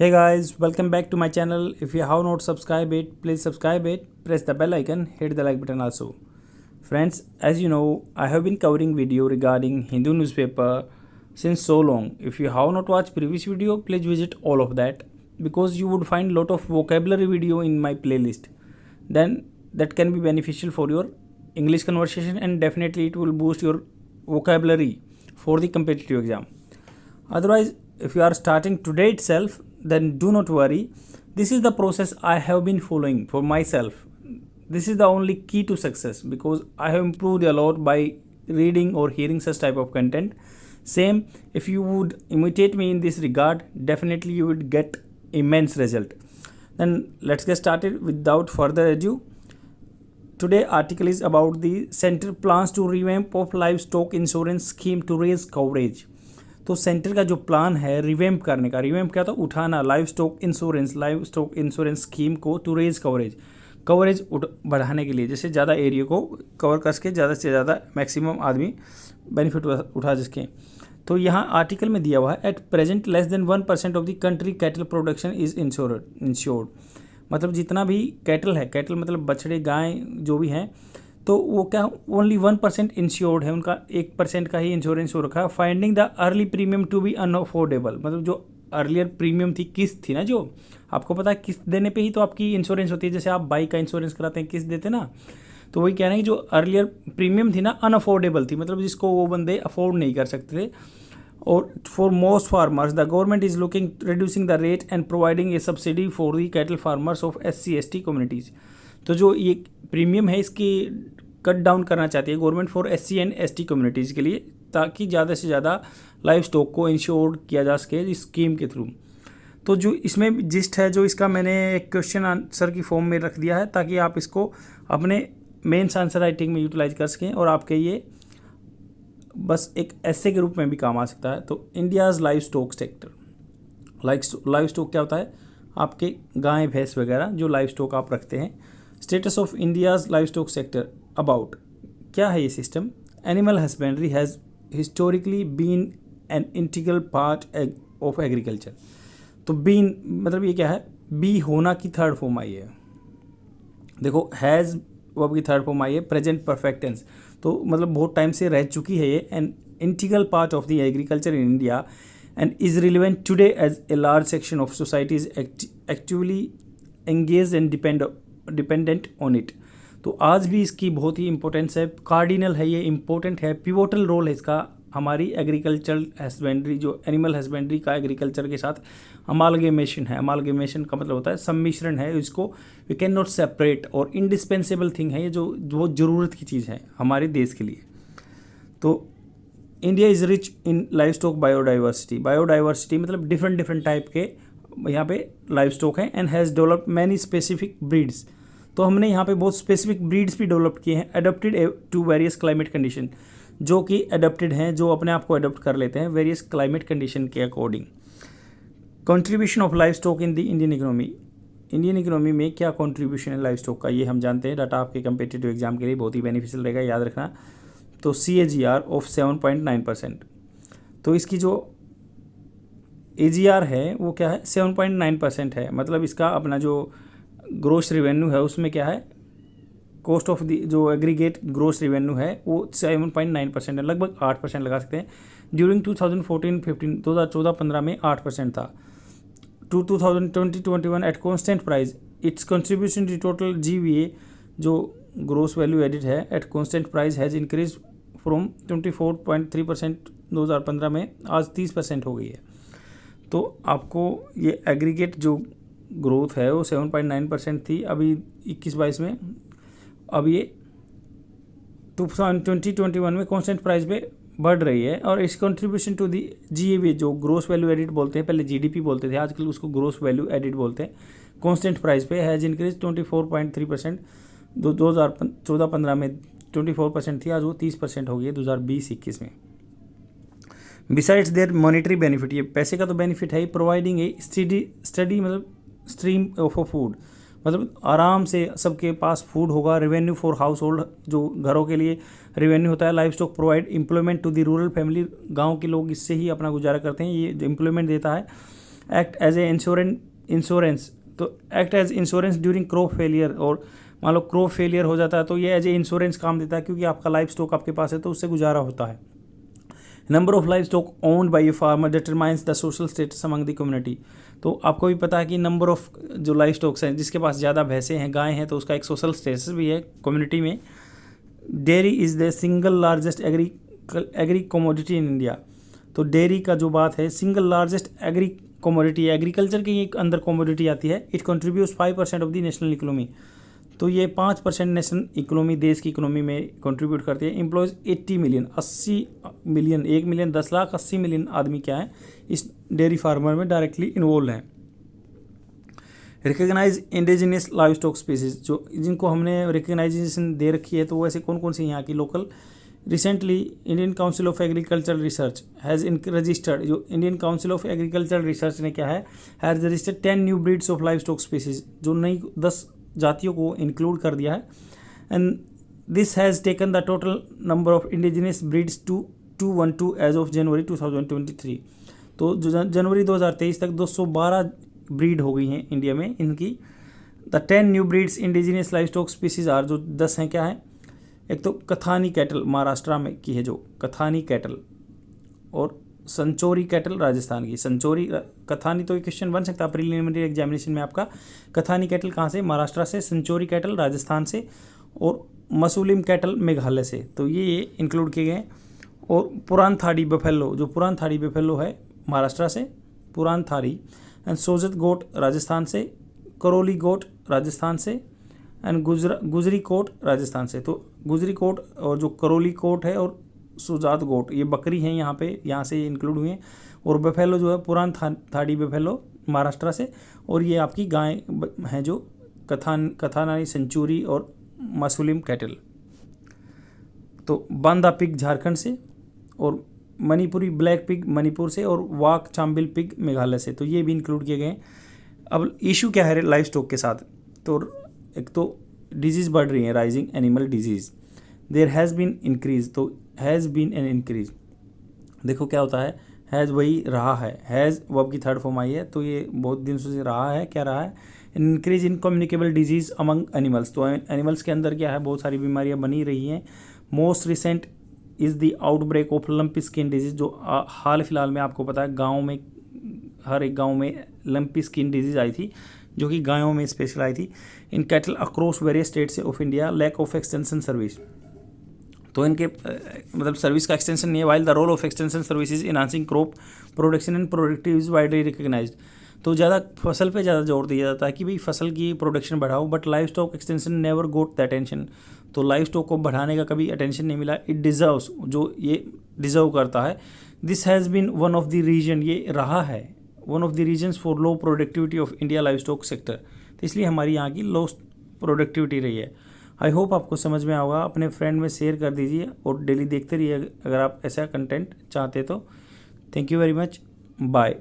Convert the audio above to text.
Hey guys, welcome back to my channel. If you have not subscribed it, please subscribe it, press the bell icon, hit the like button also. Friends, as you know, I have been covering video regarding Hindu newspaper since so long. If you have not watched previous video, please visit all of that because you would find lot of vocabulary video in my playlist. Then that can be beneficial for your English conversation and definitely it will boost your vocabulary for the competitive exam. Otherwise, if you are starting today itself, then do not worry. This is the process I have been following for myself. This is the only key to success because I have improved a lot by reading or hearing such type of content. Same, if you would imitate me in this regard, definitely you would get immense result. Then let's get started without further ado. Today article is about the center plans to revamp of livestock insurance scheme to raise coverage. तो centre का जो plan है revamp करने का, revamp क्या था, उठाना live stock insurance scheme को टू रेज कवरेज बढ़ाने के लिए, जैसे ज़्यादा एरिया को कवर करके ज़्यादा से ज़्यादा मैक्सिमम आदमी बेनिफिट उठा सकें. तो यहाँ आर्टिकल में दिया हुआ है at present less than 1% of the country cattle production is insured. मतलब जितना भी कैटल है, कैटल मतलब बछड़े गाय जो भी हैं, तो वो क्या ओनली 1% इंश्योर्ड है, उनका 1% का ही इंश्योरेंस हो रखा है. Finding the early premium to be unaffordable. मतलब जो अर्लियर प्रीमियम थी, किस्त थी ना, जो आपको पता है किस्त देने पे ही तो आपकी इंश्योरेंस होती है. जैसे आप बाइक का इंश्योरेंस कराते हैं, किस्त देते ना, तो वही कह रहे हैं कि जो अर्लियर प्रीमियम थी ना, अनअफोर्डेबल थी, मतलब जिसको वो बंदे अफोर्ड नहीं कर सकते थे. और for most farmers the government is looking reducing the rate and providing A subsidy for the cattle farmers of SC/ST communities. तो जो ये प्रीमियम है इसकी कट डाउन करना चाहती है government for SC and ST communities के लिए, ताकि ज़्यादा से ज़्यादा लाइव स्टॉक को इंश्योर किया जा सके इस स्कीम के थ्रू. तो जो इसमें जिस्ट है, जो इसका मैंने एक क्वेश्चन आंसर की फॉर्म में रख दिया है ताकि आप इसको अपने मेंस आंसर राइटिंग में यूटिलाइज कर सकें और आपके ये बस एक ऐसे के रूप में भी काम आ सकता है. तो India's live stock sector, live stock क्या होता है, आपके गाय भैंस वगैरह जो लाइव स्टॉक आप रखते हैं. Status of India's live stock sector about, क्या है ये system. Animal husbandry has historically been an integral part of agriculture. तो बीन मतलब ये क्या है, बी होना की थर्ड फॉर्म आई है. देखो हैज़ वर्ब की थर्ड फॉर्म आई है, प्रेजेंट परफेक्ट टेंस, तो मतलब बहुत टाइम से रह चुकी है ये. N integral part of the agriculture in India and is relevant today as a large section of society is actively engaged and dependent on it. तो आज भी इसकी बहुत ही इंपॉर्टेंस है, कार्डिनल है, ये इंपॉर्टेंट है, पिवोटल रोल है इसका हमारी एग्रीकल्चरल हस्बेंड्री, जो एनिमल हस्बेंड्री का एग्रीकल्चर के साथ अमालगेमेशन है. अमालगेमेशन का मतलब होता है सम्मिश्रण है, इसको वी कैन नॉट सेपरेट और इंडिस्पेंसेबल थिंग है, ये जो बहुत ज़रूरत की चीज़ है हमारे देश के लिए. तो India is rich in live stock biodiversity मतलब डिफरेंट टाइप के यहाँ पे लाइव स्टॉक हैं. And has develop many specific breeds. तो हमने यहाँ पे बहुत स्पेसिफिक ब्रीड्स भी डेवलप किए हैं, adopted to various climate condition, जो कि अडोप्टेड हैं, जो अपने आप को अडोप्ट कर लेते हैं वेरियस क्लाइमेट कंडीशन के according. Contribution of live stock in the Indian economy में क्या कंट्रीब्यूशन है लाइव स्टॉक का, ये हम जानते हैं. डाटा आपके कंपिटिटिव एग्जाम के लिए बहुत ही बेनिफिशियल रहेगा, याद रखना. तो CAGR ऑफ 7.9%. तो इसकी जो AGR है वो क्या है, 7.9% है. मतलब इसका अपना जो ग्रोस रेवेन्यू है उसमें क्या है, कॉस्ट ऑफ दी जो एग्रीगेट ग्रोस रेवेन्यू है वो 7.9% है, लगभग 8% लगा सकते हैं. ड्यूरिंग 2014-15 2014-15 में 8% था. 2020-21 at constant price its contribution to total GVA जो ग्रोस वैल्यू एडिड है at constant price has increase from 24.3% 2015 में, आज 30% हो गई है. तो आपको ये एग्रीगेट जो ग्रोथ है वो 7.9% थी अभी 21-22 में, अब ये 2020-21 में कॉन्स्टेंट प्राइस पे बढ़ रही है. और इस कंट्रीब्यूशन टू दी GAV जो ग्रोस वैल्यू एडिड बोलते हैं, पहले GDP बोलते थे, आजकल उसको ग्रोस वैल्यू एडिड बोलते हैं. कॉन्स्टेंट प्राइस पे हैज़ इंक्रीज 24.3%. 2014-15 में 24% थी, आज वो 30% हो गई है 2020-21 में. बिसाइड्स देयर मॉनिटरी बेनिफिट, ये पैसे का तो बेनिफिट है ही, प्रोवाइडिंग ए स्टडी मतलब स्ट्रीम ऑफ फूड, मतलब आराम से सबके पास फूड होगा. रेवेन्यू फॉर हाउस होल्ड, जो घरों के लिए रेवेन्यू होता है. Live stock provide employment to the rural family, गाँव के लोग इससे ही अपना गुजारा करते हैं, ये एम्प्लॉयमेंट देता है. एक्ट एज ए इंश्योरेंस, तो act as insurance during crop failure, और मान लो क्रॉप फेलियर हो जाता है तो ये एज ए इंश्योरेंस काम देता है, क्योंकि आपका लाइफ स्टॉक आपके पास है तो उससे गुजारा होता है। Number of life stock owned by a farmer determines the social status among the community. तो आपको भी पता है कि नंबर ऑफ जो लाइफ स्टॉक्स हैं, जिसके पास ज़्यादा भैंसें हैं, गायें हैं, तो उसका एक सोशल स्टेटस भी है कम्युनिटी में। Dairy is the single largest agree commodity in India. तो डेयरी का जो बात है, single largest agree commodity, agriculture की एक अंदर कमोडिटी आती है। It contributes 5% of the national economy. तो ये 5% नेशनल इकोनॉमी, देश की इकोनॉमी में कंट्रीब्यूट करती है। Employs 80 million, 80 million, 1 million 10 lakh, 80 million आदमी क्या है इस डेयरी फार्मर में डायरेक्टली इन्वॉल्व हैं। Recognise indigenous live stock species, जो जिनको हमने रिकग्नाइजेशन दे रखी है, तो वैसे कौन कौन सी यहाँ की local. Recently Indian Council of Agricultural Research has registered, जो Indian Council of Agricultural Research ने क्या है, has registered 10 new breeds of live stock species, जो नई 10 जातियों को इंक्लूड कर दिया है। And this has taken the total number of indigenous breeds to 212 as of January 2023। तो जो जनवरी 2023 तक 212 ब्रीड हो गई हैं इंडिया में इनकी। The 10 new breeds indigenous live stock species are, जो 10 हैं क्या है, एक तो कथानी कैटल महाराष्ट्र में की है, जो कथानी कैटल, और संचोरी कैटल राजस्थान की। संचोरी कथानी, तो ये क्वेश्चन बन सकता है प्रीलिमिनरी एग्जामिनेशन में आपका। कथानी कैटल कहाँ से, महाराष्ट्र से, संचोरी कैटल राजस्थान से, और मसूलिम कैटल मेघालय से। तो ये इंक्लूड किए गए। और पुरान थाड़ी बफेलो, जो पुरान थाड़ी बफेलो है महाराष्ट्र से, पुरान थाड़ी। एंड सोजत गोट राजस्थान से, करौली गोट राजस्थान से, एंड गुजरी कोट राजस्थान से। तो गुजरी कोट और जो करौली कोट है और सुजात गोट, ये बकरी हैं यहाँ पे, यहाँ से इंक्लूड हुए हैं। और बफेलो जो है पुरान थाड़ी बफेलो महाराष्ट्र से, और ये आपकी गाय हैं जो कथानानी सेंचुरी और मसूलिम कैटल। तो बांदा पिग झारखंड से, और मणिपुरी ब्लैक पिग मणिपुर से, और वाक चाम्बिल पिग मेघालय से। तो ये भी इंक्लूड किए गए हैं। अब इशू क्या है लाइफ स्टॉक के साथ, तो एक तो डिजीज़ बढ़ रही है, rising animal disease. There has been increase, तो हैज़ बीन एन इंक्रीज। देखो क्या होता है, हैज़ वही रहा है, हैज़ वर्ब की थर्ड फॉर्म आई है, तो ये बहुत दिन से रहा है। क्या रहा है, increase in communicable disease among animals. तो एनिमल्स के अंदर क्या है, बहुत सारी बीमारियां बनी रही हैं। Most recent is the outbreak of lumpy skin disease, जो हाल फिलहाल में आपको पता है गाँव में, हर एक गाँव में लंपी स्किन डिजीज़ आई थी, जो कि गायों में स्पेशल आई थी। In cattle across various states of India, lack of extension service. तो इनके मतलब सर्विस का एक्सटेंशन नहीं है। While the role of extension services enhancing crop production and productive is widely recognised. तो ज़्यादा फसल पे ज़्यादा जोर दिया जाता है कि भाई फसल की प्रोडक्शन बढ़ाओ, but life stock extension never goat the attention. तो लाइफ स्टॉक को बढ़ाने का कभी अटेंशन नहीं मिला। इट डिजर्व्स, जो ये डिजर्व करता है। This has been one of the reason, ये रहा है one of the reasons for low productivity of India life stock sector. तो इसलिए हमारी यहाँ की लो प्रोडक्टिविटी रही है। आई होप आपको समझ में आएगा। अपने फ्रेंड में शेयर कर दीजिए और डेली देखते रहिए अगर आप ऐसा कंटेंट चाहते तो। Thank you very much, bye.